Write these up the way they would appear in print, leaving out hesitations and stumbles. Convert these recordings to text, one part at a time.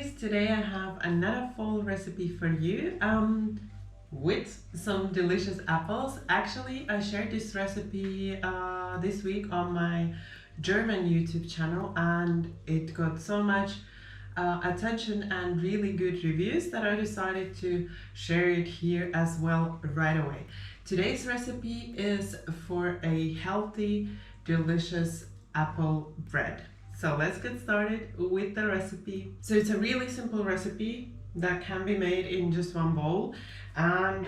Lovelies. Today I have another fall recipe for you with some delicious apples. Actually, I shared this recipe this week on my German YouTube channel and it got so much attention and really good reviews that I decided to share it here as well right away. Today's recipe is for a healthy, delicious apple bread. So let's get started with the recipe. So it's a really simple recipe that can be made in just one bowl, and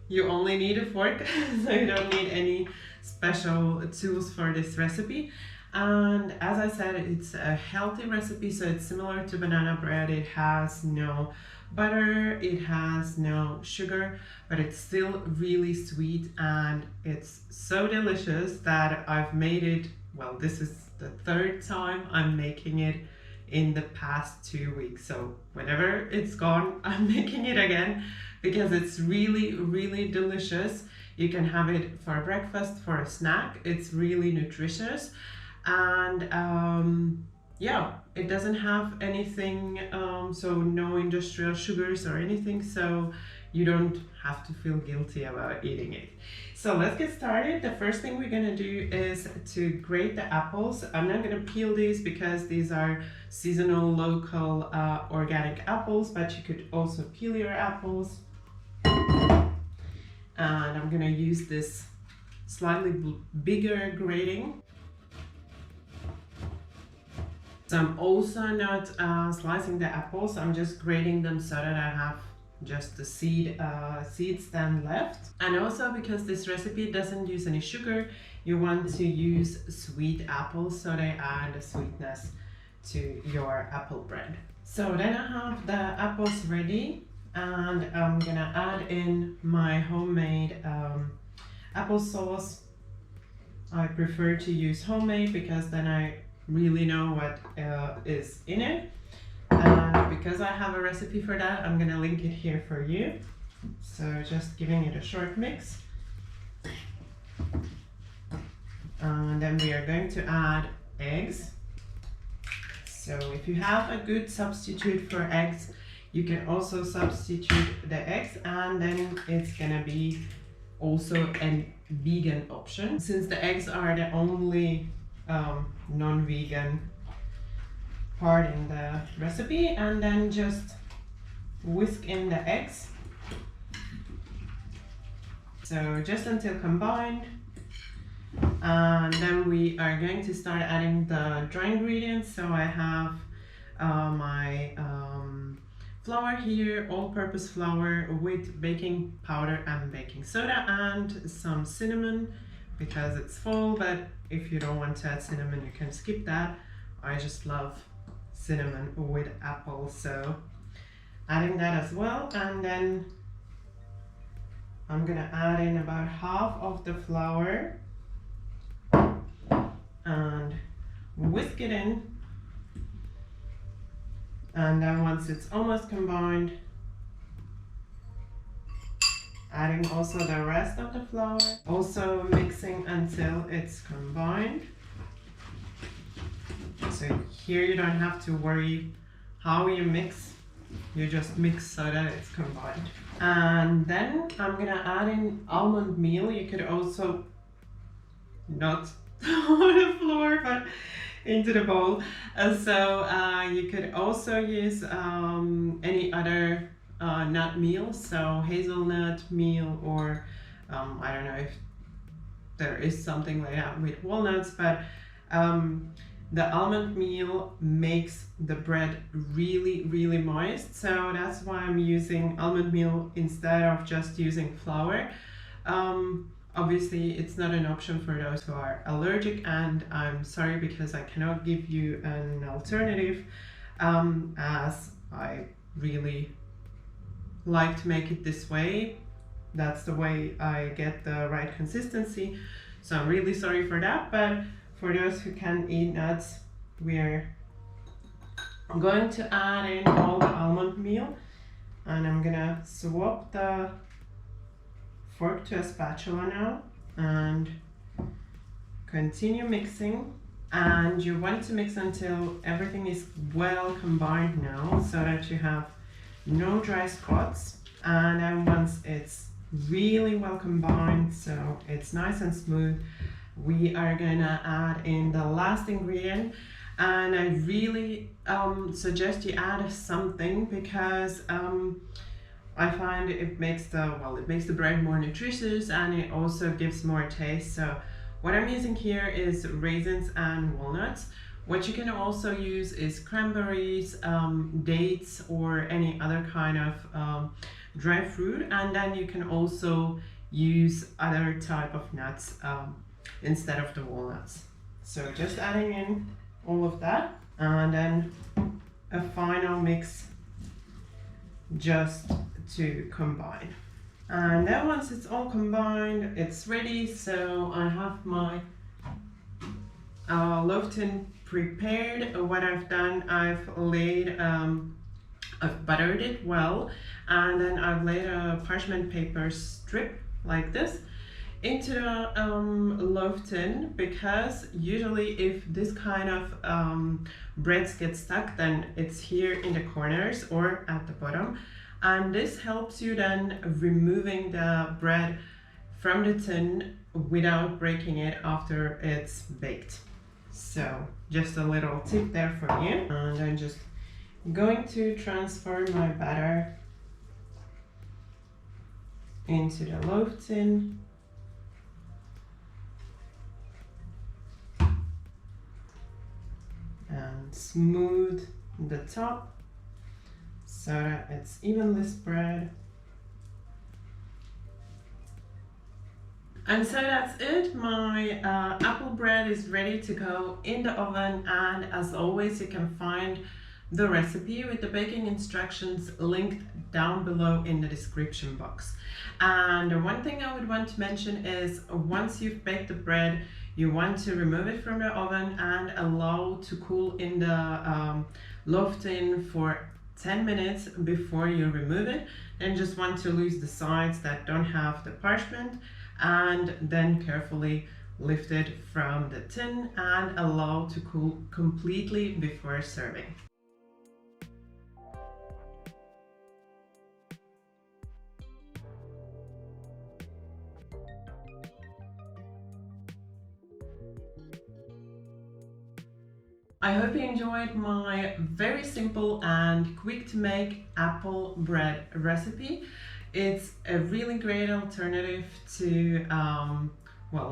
you only need a fork, so you don't need any special tools for this recipe. And as I said, it's a healthy recipe, so it's similar to banana bread. It has no butter, it has no sugar, but it's still really sweet and it's so delicious that I've made it, well, this is the third time I'm making it in the past 2 weeks. So whenever it's gone, I'm making it again because it's really, really delicious. You can have it for breakfast, for a snack. It's really nutritious. And yeah, it doesn't have anything, so no industrial sugars or anything, so you don't have to feel guilty about eating it. So let's get started. The first thing we're gonna do is to grate the apples. I'm not gonna peel these because these are seasonal, local, organic apples, but you could also peel your apples. And I'm gonna use this slightly bigger grating. So I'm also not slicing the apples, I'm just grating them so that I have just the seeds then left. And also because this recipe doesn't use any sugar, you want to use sweet apples so they add a sweetness to your apple bread. So then I have the apples ready and I'm gonna add in my homemade applesauce. I prefer to use homemade because then I really know what is in it. And because I have a recipe for that, I'm gonna link it here for you. So just giving it a short mix. And then we are going to add eggs. So if you have a good substitute for eggs, you can also substitute the eggs, and then it's gonna be also a vegan option, since the eggs are the only non-vegan part in the recipe. And then just whisk in the eggs, so just until combined. And then we are going to start adding the dry ingredients. So I have my flour here, all-purpose flour with baking powder and baking soda and some cinnamon because it's fall, but if you don't want to add cinnamon, you can skip that. I just love cinnamon with apples, so adding that as well. And then I'm gonna add in about half of the flour and whisk it in. And then once it's almost combined, adding also the rest of the flour, also mixing until it's combined. So here you don't have to worry how you mix, you just mix so that it's combined. And then I'm gonna add in almond meal. You could also not on the floor, but into the bowl. So you could also use any other nut meal, so hazelnut meal, or I don't know if there is something like that with walnuts, but the almond meal makes the bread really, really moist, so that's why I'm using almond meal instead of just using flour. Obviously it's not an option for those who are allergic, and I'm sorry because I cannot give you an alternative, as I really like to make it this way. That's the way I get the right consistency, so I'm really sorry for that. But for those who can eat nuts, we're going to add in all the almond meal, and I'm gonna swap the fork to a spatula now and continue mixing And you want to mix until everything is well combined now, so that you have no dry spots. And then once it's really well combined, so it's nice and smooth, we are gonna add in the last ingredient. And I really suggest you add something, because I find it makes the bread more nutritious, and it also gives more taste. So what I'm using here is raisins and walnuts. What you can also use is cranberries, dates, or any other kind of dry fruit. And then you can also use other type of nuts instead of the walnuts. So just adding in all of that, and then a final mix just to combine. And then once it's all combined, it's ready. So I have my loaf tin prepared. What I've done, I've buttered it well, and then I've laid a parchment paper strip like this into the loaf tin, because usually if this kind of breads get stuck, then it's here in the corners or at the bottom. And this helps you then removing the bread from the tin without breaking it after it's baked. So just a little tip there for you. And I'm just going to transfer my batter into the loaf tin. And smooth the top so that it's evenly spread. And so that's it. My apple bread is ready to go in the oven, and as always you can find the recipe with the baking instructions linked down below in the description box. And one thing I would want to mention is, once you've baked the bread, you want to remove it from the oven and allow to cool in the loaf tin for 10 minutes before you remove it. And just want to lose the sides that don't have the parchment, and then carefully lift it from the tin and allow to cool completely before serving. I hope you enjoyed my very simple and quick to make apple bread recipe. It's a really great alternative to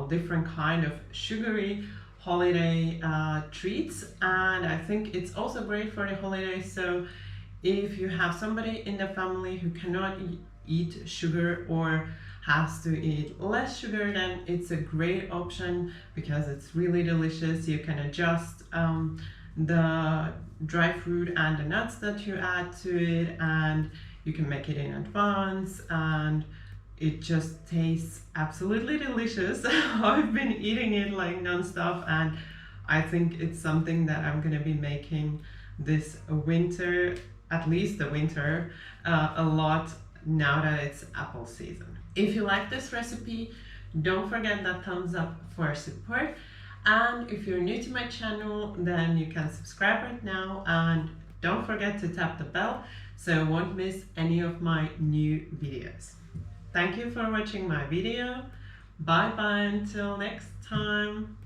different kind of sugary holiday treats, and I think it's also great for the holidays. So if you have somebody in the family who cannot eat sugar or has to eat less sugar, then it's a great option because it's really delicious. You can adjust the dry fruit and the nuts that you add to it, and you can make it in advance, and it just tastes absolutely delicious. I've been eating it like non-stop, and I think it's something that I'm gonna be making this winter, at least the winter, a lot now that it's apple season. If you like this recipe, don't forget that thumbs up for support. And if you're new to my channel, then you can subscribe right now, and don't forget to tap the bell so you won't miss any of my new videos. Thank you for watching my video. Bye bye until next time.